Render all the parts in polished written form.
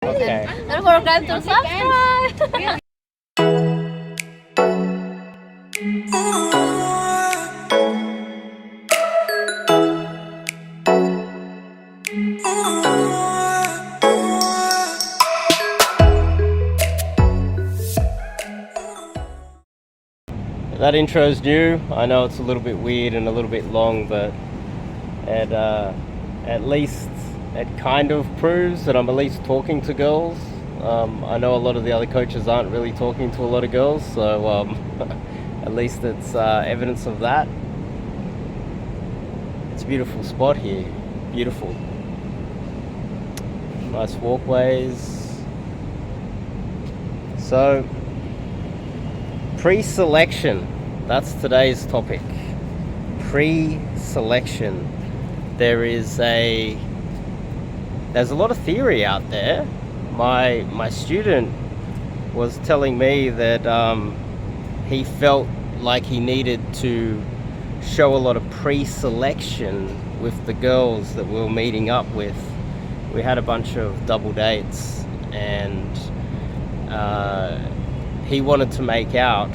Okay. Don't forget to subscribe. That intro's new. I know it's a little bit weird and a little bit long, but at least it kind of proves that I'm at least talking to girls. I know a lot of the other coaches aren't really talking to a lot of girls, so at least it's evidence of that. It's a beautiful spot here. Beautiful. Nice walkways. So, pre-selection. That's today's topic. Pre-selection. There's a lot of theory out there. My student was telling me that he felt like he needed to show a lot of pre-selection with the girls that we were meeting up with. We had a bunch of double dates, and he wanted to make out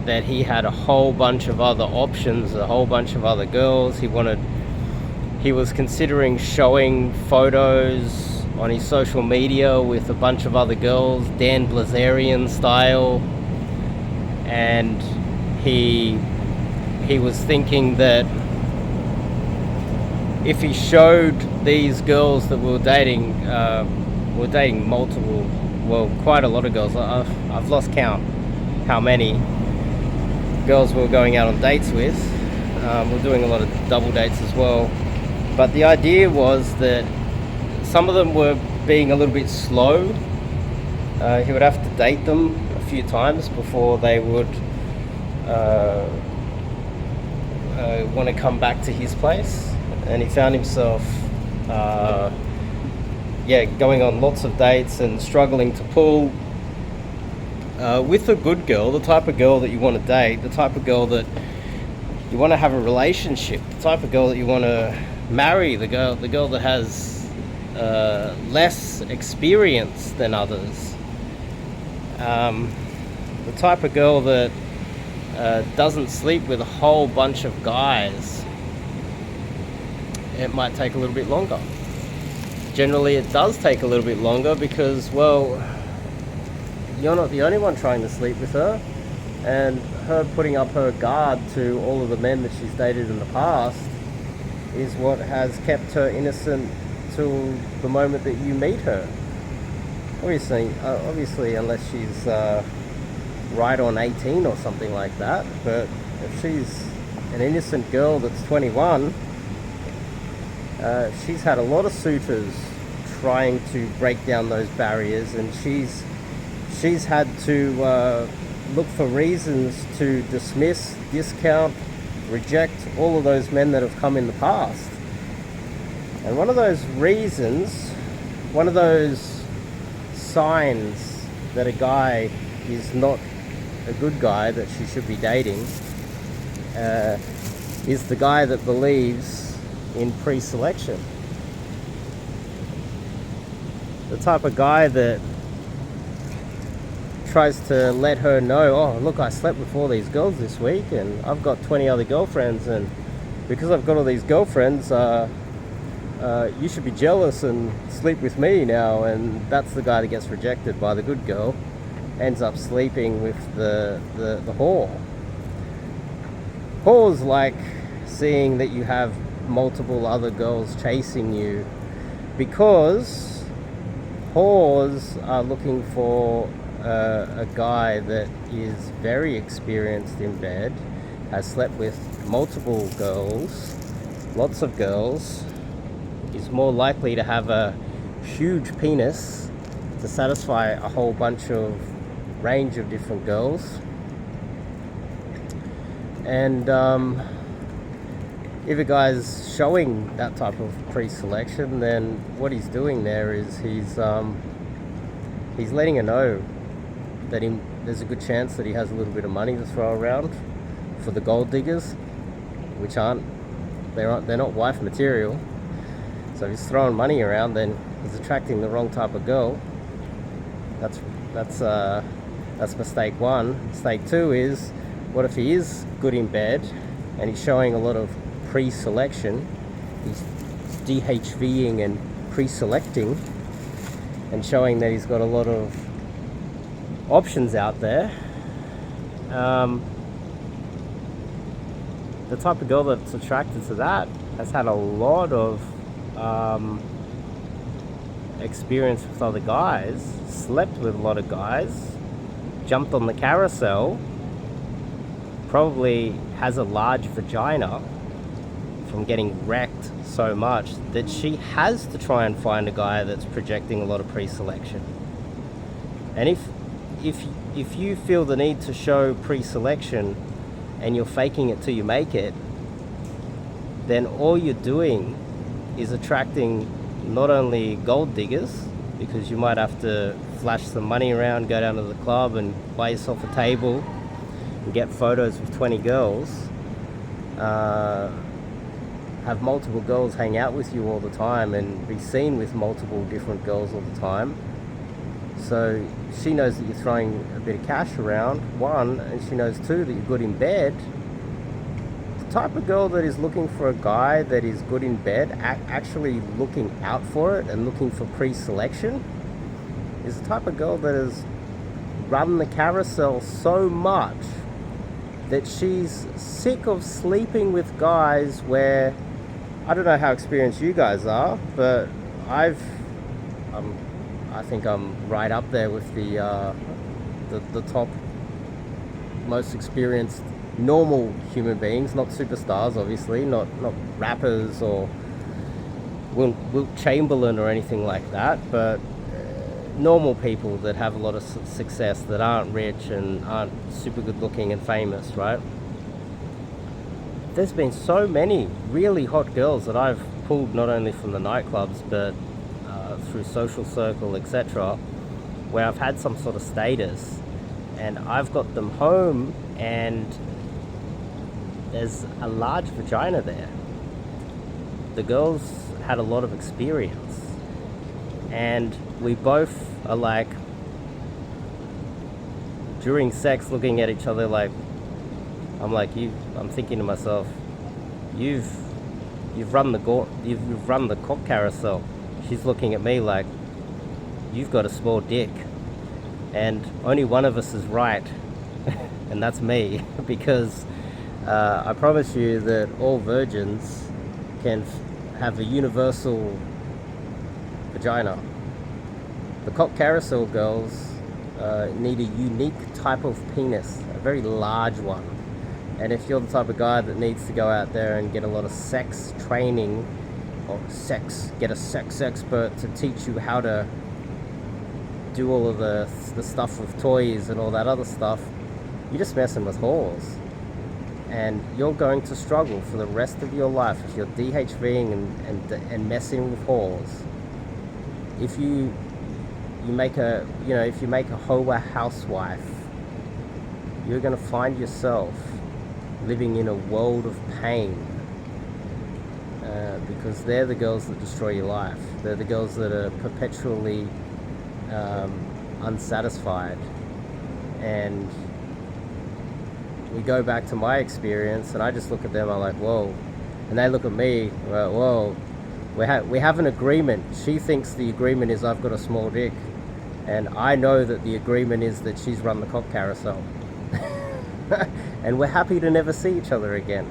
that he had a whole bunch of other options, a whole bunch of other girls. He was considering showing photos on his social media with a bunch of other girls, Dan Blazarian style, and he was thinking that if he showed these girls that we were dating multiple, well, quite a lot of girls. I've lost count how many girls we were going out on dates with. We're doing a lot of double dates as well. But the idea was that some of them were being a little bit slow. He would have to date them a few times before they would want to come back to his place. And he found himself going on lots of dates and struggling to pull with a good girl, the type of girl that you want to date, the type of girl that you want to have a relationship, the type of girl that you want to marry, the girl that has less experience than others, the type of girl that doesn't sleep with a whole bunch of guys. It might take a little bit longer. Generally, it does take a little bit longer because, well, you're not the only one trying to sleep with her, and her putting up her guard to all of the men that she's dated in the past is what has kept her innocent till the moment that you meet her. Obviously, unless she's right on 18 or something like that. But if she's an innocent girl that's 21, she's had a lot of suitors trying to break down those barriers, and she's had to look for reasons to dismiss, discount, reject all of those men that have come in the past. And one of those reasons, one of those signs that a guy is not a good guy that she should be dating, is the guy that believes in pre-selection. The type of guy that tries to let her know, oh look, I slept with all these girls this week and I've got 20 other girlfriends, and because I've got all these girlfriends, you should be jealous and sleep with me now. And that's the guy that gets rejected by the good girl, ends up sleeping with the whore. Whores like seeing that you have multiple other girls chasing you, because whores are looking for a guy that is very experienced in bed, has slept with multiple girls, lots of girls, is more likely to have a huge penis to satisfy a whole bunch of range of different girls. And if a guy's showing that type of pre-selection, then what he's doing there is he's letting her know that there's a good chance that he has a little bit of money to throw around for the gold diggers, which they're not wife material. So if he's throwing money around, then He's attracting the wrong type of girl. That's mistake one. Mistake two is, what if he is good in bed and he's showing a lot of pre-selection? He's DHVing and pre-selecting and showing that he's got a lot of options out there. The type of girl that's attracted to that has had a lot of experience with other guys, slept with a lot of guys, jumped on the carousel, probably has a large vagina from getting wrecked so much that she has to try and find a guy that's projecting a lot of pre-selection. And if you feel the need to show pre-selection and you're faking it till you make it, then all you're doing is attracting not only gold diggers, because you might have to flash some money around, go down to the club and buy yourself a table and get photos with 20 girls, have multiple girls hang out with you all the time and be seen with multiple different girls all the time. So she knows that you're throwing a bit of cash around, one, and she knows two that you're good in bed. The type of girl that is looking for a guy that is good in bed, actually looking out for it and looking for pre-selection, is the type of girl that has run the carousel so much that she's sick of sleeping with guys where, I don't know how experienced you guys are, but I think I'm right up there with the top most experienced normal human beings, not superstars, obviously, not rappers or Wilt Chamberlain or anything like that, but normal people that have a lot of success, that aren't rich and aren't super good looking and famous, right? There's been so many really hot girls that I've pulled not only from the nightclubs but through social circle, etc., where I've had some sort of status, and I've got them home and there's a large vagina there. The girls had a lot of experience, and we both are like, during sex, looking at each other like, I'm thinking to myself, you've run the cock carousel. She's looking at me like, you've got a small dick, and only one of us is right, and that's me, because I promise you that all virgins can have a universal vagina. The cock carousel girls need a unique type of penis, a very large one. And if you're the type of guy that needs to go out there and get a lot of sex training, or get a sex expert to teach you how to do all of the stuff with toys and all that other stuff, you're just messing with whores. And you're going to struggle for the rest of your life if you're DHVing and messing with whores. If you make a hoa housewife, you're going to find yourself living in a world of pain, because they're the girls that destroy your life. They're the girls that are perpetually unsatisfied. And we go back to my experience, and I just look at them, I'm like, whoa. And they look at me, like, whoa. We have an agreement. She thinks the agreement is I've got a small dick, and I know that the agreement is that she's run the cock carousel. And we're happy to never see each other again.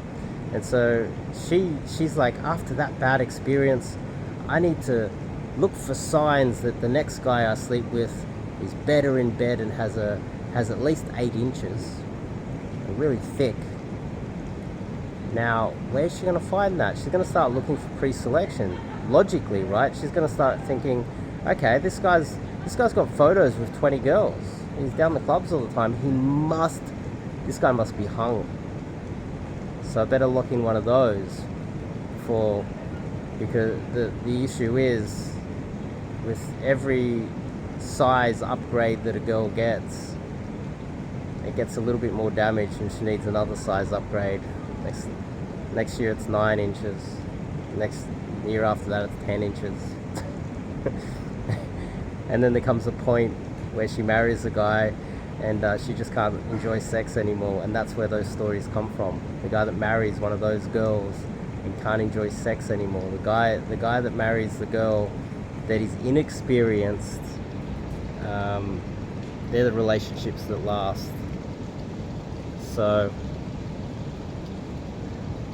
And so she's like, after that bad experience, I need to look for signs that the next guy I sleep with is better in bed and has at least 8 inches and really thick. Now, where's she going to find that? She's going to start looking for pre-selection, logically, right? She's going to start thinking, okay, this guy's got photos with 20 girls. He's down the clubs all the time. This guy must be hung. So I better lock in one of those because the issue is, with every size upgrade that a girl gets, it gets a little bit more damage and she needs another size upgrade. Next year it's 9 inches. Next year after that it's 10 inches. And then there comes a point where she marries a guy and she just can't enjoy sex anymore, and that's where those stories come from. The guy that marries one of those girls and can't enjoy sex anymore. The guy that marries the girl that is inexperienced, they're the relationships that last. So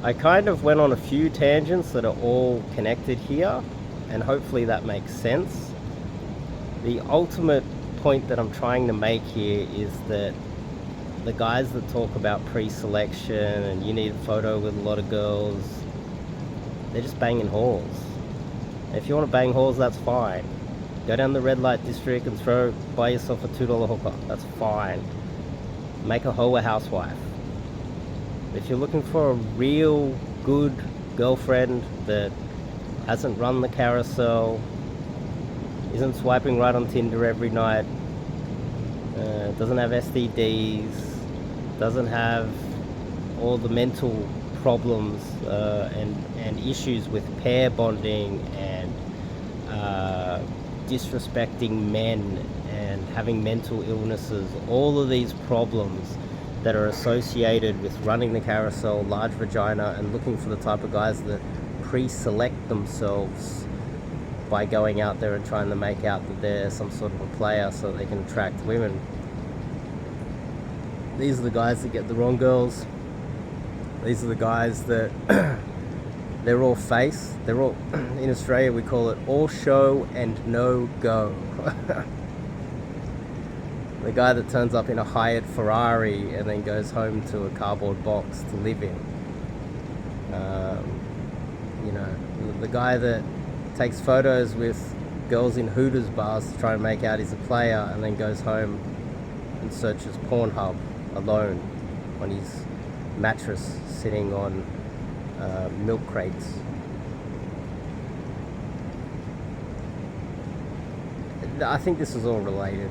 I kind of went on a few tangents that are all connected here, and hopefully that makes sense. The ultimate point that I'm trying to make here is that the guys that talk about pre-selection and you need a photo with a lot of girls, they're just banging whores. If you want to bang whores, that's fine. Go down the red light district and buy yourself a $2 hooker. That's fine. Make a hoe a housewife. If you're looking for a real good girlfriend that hasn't run the carousel, isn't swiping right on Tinder every night, doesn't have STDs, doesn't have all the mental problems and issues with pair bonding and disrespecting men and having mental illnesses, all of these problems that are associated with running the carousel, large vagina, and looking for the type of guys that pre-select themselves by going out there and trying to make out that they're some sort of a player so they can attract women. These are the guys that get the wrong girls. These are the guys that they're all face. They're all, in Australia we call it all show and no go. The guy that turns up in a hired Ferrari and then goes home to a cardboard box to live in. You know, the guy that takes photos with girls in Hooters bars to try and make out he's a player and then goes home and searches Pornhub alone on his mattress sitting on milk crates. I think this is all related,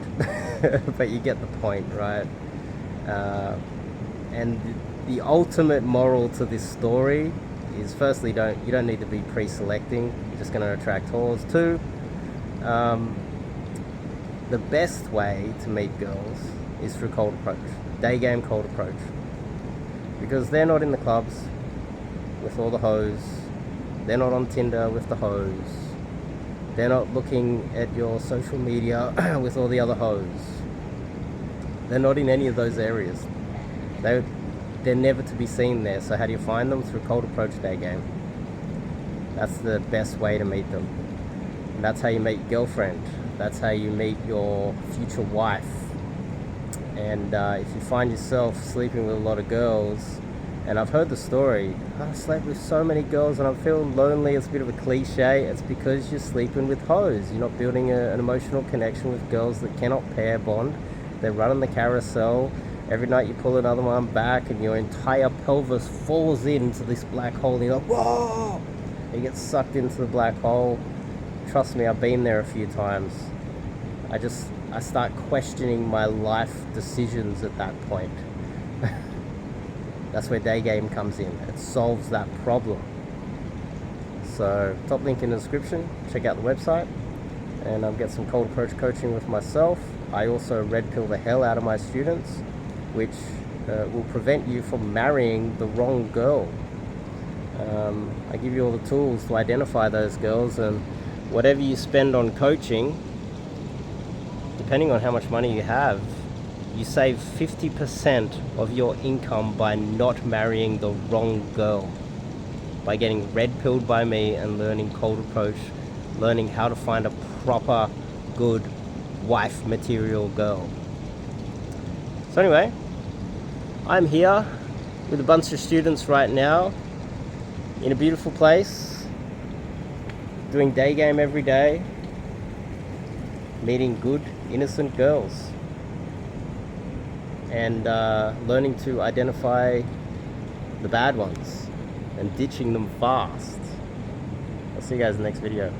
but you get the point, right? And the ultimate moral to this story is, firstly, you don't need to be pre-selecting. You're just going to attract whores. Two, the best way to meet girls is through cold approach, day game cold approach, because they're not in the clubs with all the hoes, they're not on Tinder with the hoes, they're not looking at your social media with all the other hoes. They're not in any of those areas. They're never to be seen there. So how do you find them? Through cold approach day game. That's the best way to meet them. And that's how you meet your girlfriend. That's how you meet your future wife. And if you find yourself sleeping with a lot of girls, and I've heard the story, I slept with so many girls and I'm feeling lonely. It's a bit of a cliche. It's because you're sleeping with hoes. You're not building an emotional connection with girls that cannot pair bond. They're running the carousel. Every night you pull another one back and your entire pelvis falls into this black hole and you're like, whoa! You get sucked into the black hole. Trust me, I've been there a few times. I start questioning my life decisions at that point. That's where day game comes in. It solves that problem. So top link in the description. Check out the website and get some cold approach coaching with myself. I also red pill the hell out of my students, which will prevent you from marrying the wrong girl. I give you all the tools to identify those girls, and whatever you spend on coaching, depending on how much money you have, you save 50% of your income by not marrying the wrong girl, by getting red pilled by me and learning cold approach, learning how to find a proper, good wife material girl. So anyway, I'm here with a bunch of students right now in a beautiful place, doing day game every day, meeting good, innocent girls, and learning to identify the bad ones and ditching them fast. I'll see you guys in the next video.